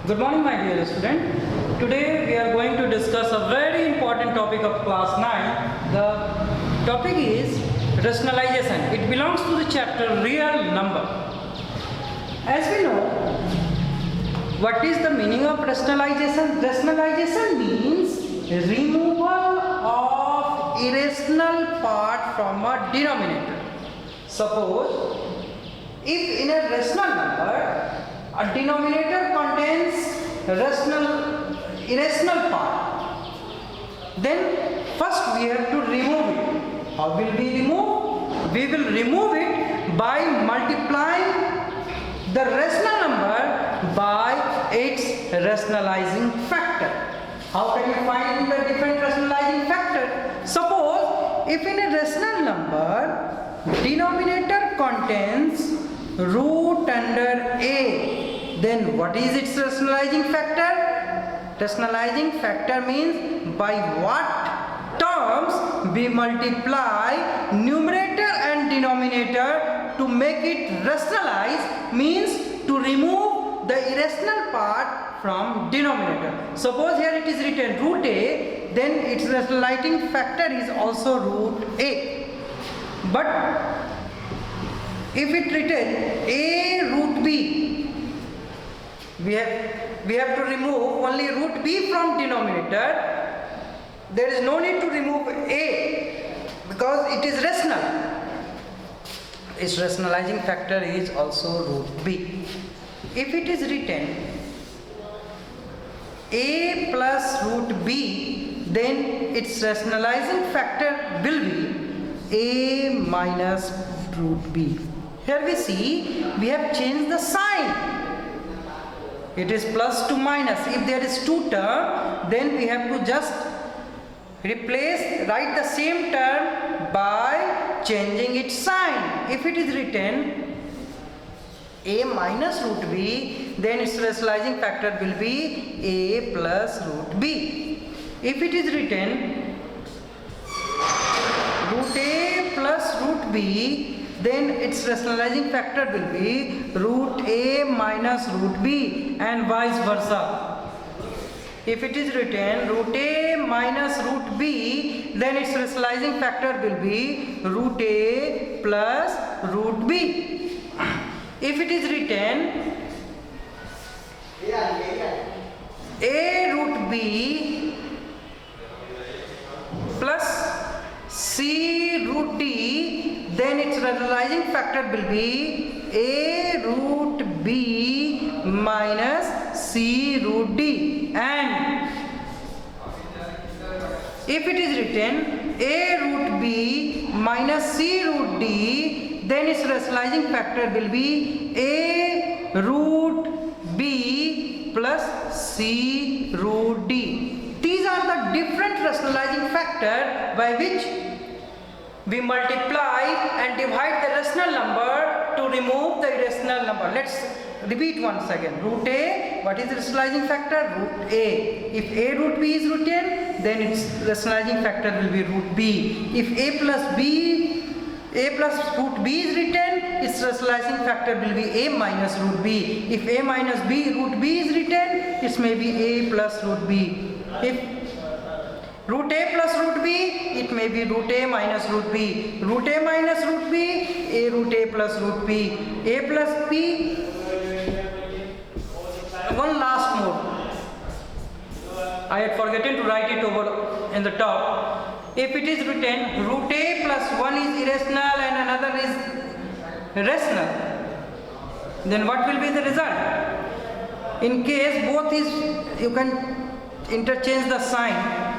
Good morning, my dear student. Today we are going to discuss a very important topic of class 9. The topic is rationalization. It belongs to the chapter real number. As we know, what is the meaning of rationalization? Rationalization means removal of irrational part from a denominator. Suppose if in a rational number a denominator contains irrational part, then first we have to remove it. How will we remove? We will remove it by multiplying the rational number by its rationalizing factor. How can you find the different rationalizing factor? Suppose if in a rational number denominator contains root under a, then what is its rationalizing factor? Rationalizing factor means by what terms we multiply numerator and denominator to make it rationalize, means to remove the irrational part from denominator. Suppose here it is written root a, then its rationalizing factor is also root a. But if it written a root b, we have to remove only root b from denominator. There is no need to remove a because it is rational. Its rationalizing factor is also root b. If it is written a plus root b, then its rationalizing factor will be a minus root b. Here we see we have changed the sign. It is plus to minus. If there is two term, then we have to just write the same term by changing its sign. If it is written a minus root b, then its rationalizing factor will be a plus root b. If it is written root a plus root b, then its rationalizing factor will be root a minus root b, and vice versa. If it is written root a minus root b, then its rationalizing factor will be root a plus root b. If it is written a root b plus c root d, then its rationalizing factor will be a root b minus c root d. And if it is written a root b minus c root d, then its rationalizing factor will be a root b plus c root d. These are the different rationalizing factors by which we multiply and divide the rational number to remove the irrational number. Let's repeat once again. Root a, what is the rationalizing factor? Root a. If a root b is written, then its rationalizing factor will be root b. If a plus root b is written, its rationalizing factor will be a minus root b. If a minus b root b is written, it may be a plus root b. If root a plus root b, it may be root a minus root b. Root a minus root b, a root a plus root b. A plus b. One last more. I had forgotten to write it over in the top. If it is written root a plus 1 is irrational and another is rational, then what will be the result? In case both is, you can interchange the sign.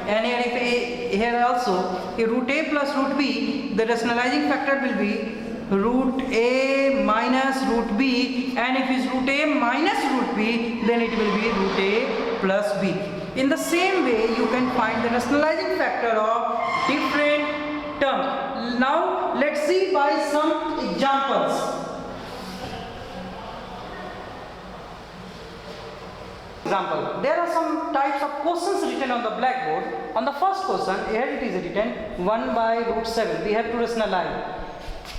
And here, if a, here also, if root a plus root b, the rationalizing factor will be root a minus root b, and if it is root a minus root b, then it will be root a plus b. In the same way, you can find the rationalizing factor of different terms. Now, let's see by some examples. Example, there are some types of questions written on the blackboard. On the first question, here it is written 1 by root 7. We have to rationalize.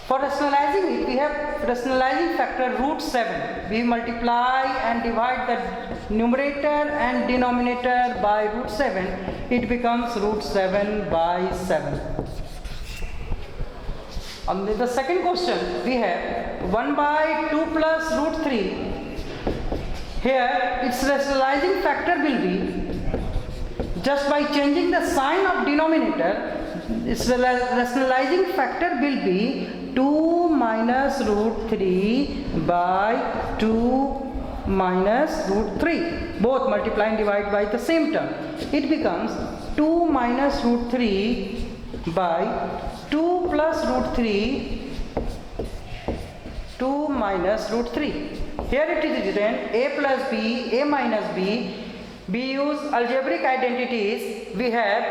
For rationalizing it, we have rationalizing factor root 7. We multiply and divide the numerator and denominator by root 7. It becomes root 7 by 7. On the second question, we have 1 by 2 plus root 3. Here, its rationalizing factor will be, just by changing the sign of denominator, its rationalizing factor will be 2 minus root 3 by 2 minus root 3. Both multiply and divide by the same term. It becomes 2 minus root 3 by 2 plus root 3, 2 minus root 3. Here it is written a plus b, a minus b. We use algebraic identities. We have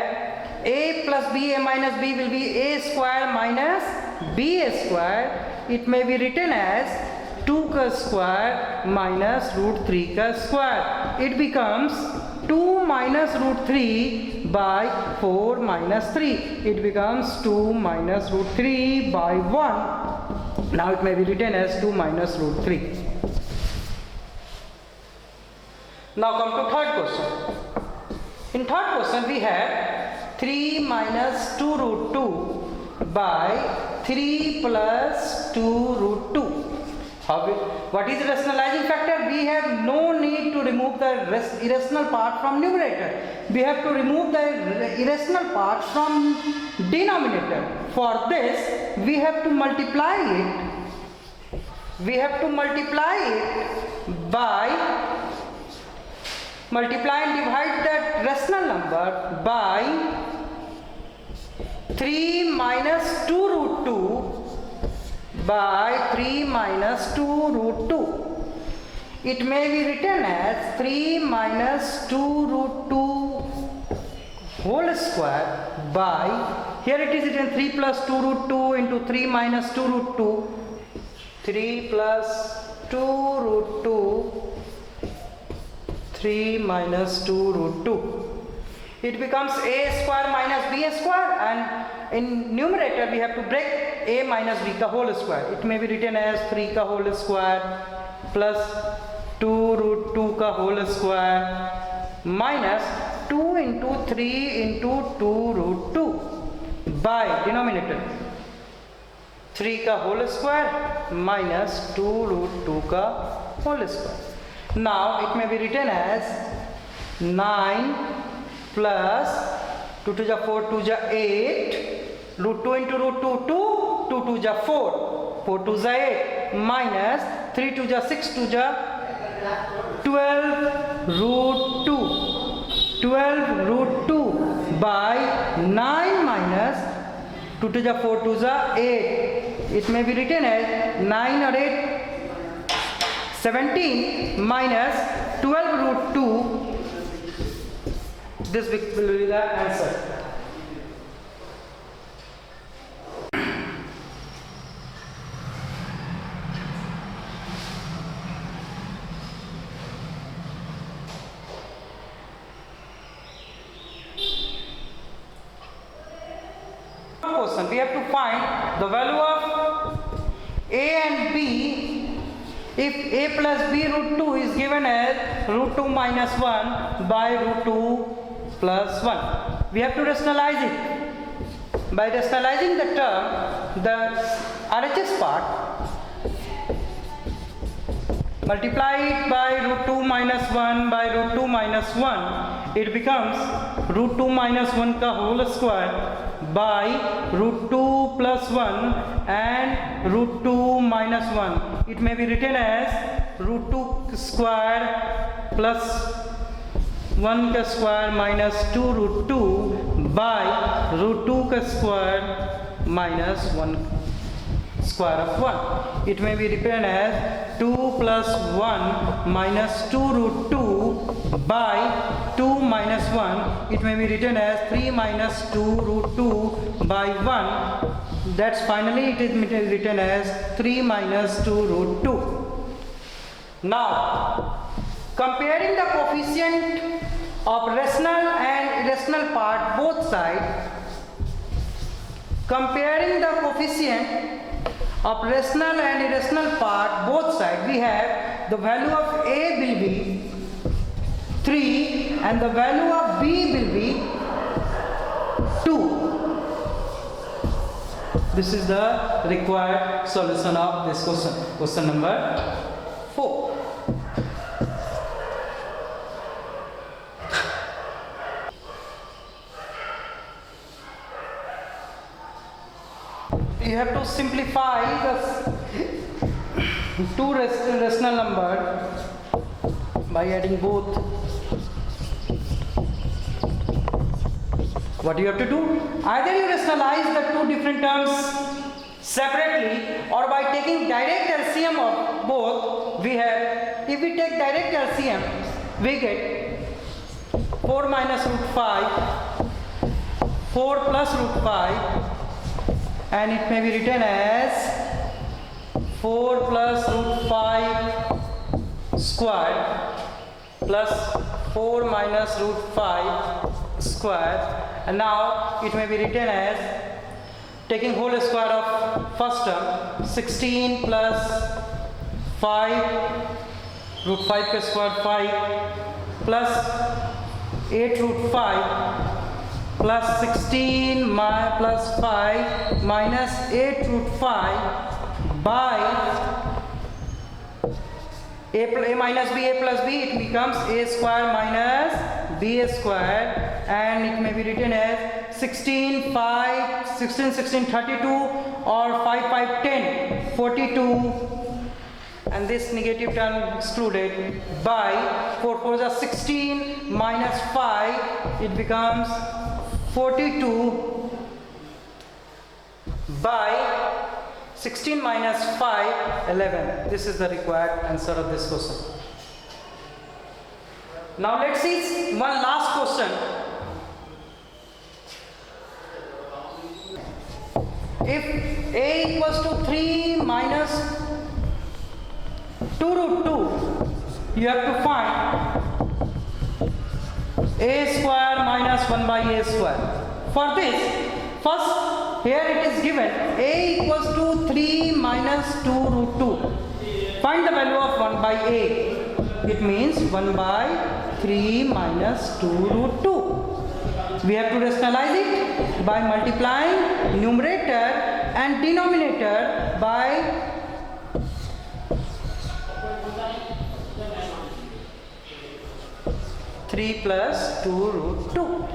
a plus b, a minus b will be a square minus b square. It may be written as 2 ka square minus root 3 ka square. It becomes 2 minus root 3 by 4 minus 3. It becomes 2 minus root 3 by 1. Now it may be written as 2 minus root 3. Now come to third question. In third question we have 3 minus 2 root 2 by 3 plus 2 root 2. What is the rationalizing factor? We have no need to remove the irrational part from numerator. We have to remove the irrational part from denominator. For this, we have to multiply it. We have to multiply it by multiply and divide that rational number by 3 minus 2 root 2 by 3 minus 2 root 2. It may be written as 3 minus 2 root 2 whole square by, here it is written 3 plus 2 root 2 into 3 minus 2 root 2, 3 plus 2 root 2, 3 minus 2 root 2. It becomes a square minus b square, and in numerator we have to break a minus b ka whole square. It may be written as 3 ka whole square plus 2 root 2 ka whole square minus 2 into 3 into 2 root 2 by denominator 3 ka whole square minus 2 root 2 ka whole square. Now it may be written as 9 plus 2 to the 4 to the 8 root 2 into root 2 2 2 to the 4 4 to the 8 minus 3 to the 6 to the 12 root 2 12 root 2 by 9 minus 2 to the 4 to the 8. It may be written as 9 or 8 17 minus 12 root 2. This will be the answer. Question. We have to find the value of a and b if a plus b root 2 is given as root 2 minus 1 by root 2 plus 1. We have to rationalize it. By rationalizing the term, the RHS part, multiply it by root 2 minus 1 by root 2 minus 1, it becomes root 2 minus 1 ka whole square by root 2 plus 1 and root 2 minus 1. It may be written as root 2 square plus 1 ka square minus 2 root 2 by root 2 ka square minus 1 square of 1. It may be written as 2 plus 1 minus 2 root 2 by 2 minus 1. It may be written as 3 minus 2 root 2 by 1. That's finally it is written as 3 minus 2 root 2. Now, comparing the coefficient of rational and irrational part both sides, comparing the coefficient of rational and irrational part, both sides, we have the value of A will be 3 and the value of B will be 2. This is the required solution of this question. Question number 4. You have to simplify the two rational number by adding both. What you have to do? Either you rationalize the two different terms separately, or by taking direct LCM of both. We have, if we take direct LCM, we get 4 minus root 5, 4 plus root 5, and it may be written as 4 plus root 5 squared plus 4 minus root 5 squared, and now it may be written as, taking whole square of first term, 16 plus 5 root 5 ka square 5 plus 8 root 5 plus 16 plus 5 minus 8 root 5 by a minus b, a plus b, it becomes a square minus b square, and it may be written as 16 32, or 5 5 10 42, and this negative term excluded, by 4 4 is 16 minus 5, it becomes 42 by 16 minus 5, 11. This is the required answer of this question. Now let's see one last question. If a equals to 3 minus 2 root 2, you have to find a square minus 1 by a square. For this, first here it is given a equals to 3 minus 2 root 2. Find the value of 1 by a. It means 1 by 3 minus 2 root 2. We have to rationalize it by multiplying numerator and denominator by 3 plus 2 root 2.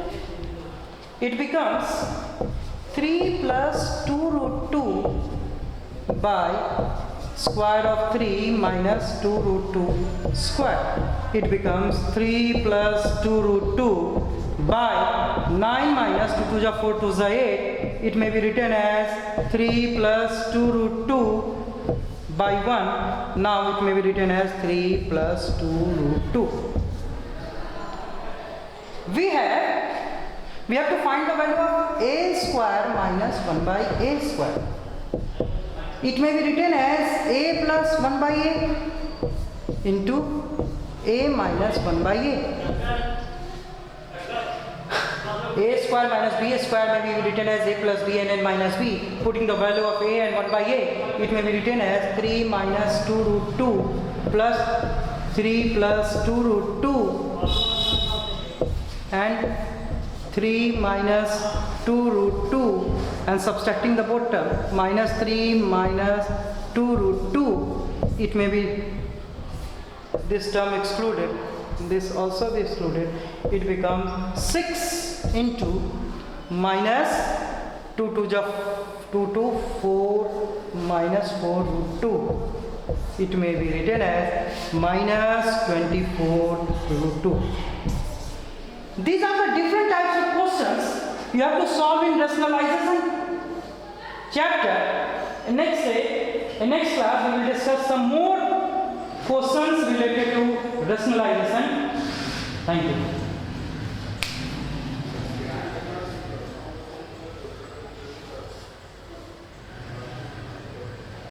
It becomes 3 plus 2 root 2 by square of 3 minus 2 root 2 square. It becomes 3 plus 2 root 2 by 9 minus 2 to the 4 to the 8. It may be written as 3 plus 2 root 2 by 1. Now it may be written as 3 plus 2 root 2. We have to find the value of a square minus 1 by a square. It may be written as a plus 1 by a into a minus 1 by a. A square minus b square may be written as a plus b and n minus b. Putting the value of a and 1 by a, it may be written as 3 minus 2 root 2 plus 3 plus 2 root 2 and 3 minus 2 root 2, and subtracting the both term, minus 3 minus 2 root 2, it may be this term excluded, this also be excluded. It becomes 6 into minus 2 to the 2 to 4 minus 4 root 2. It may be written as minus 24 root 2. These are the different types of questions you have to solve in rationalization chapter. Next class we will discuss some more questions related to rationalization. Thank you.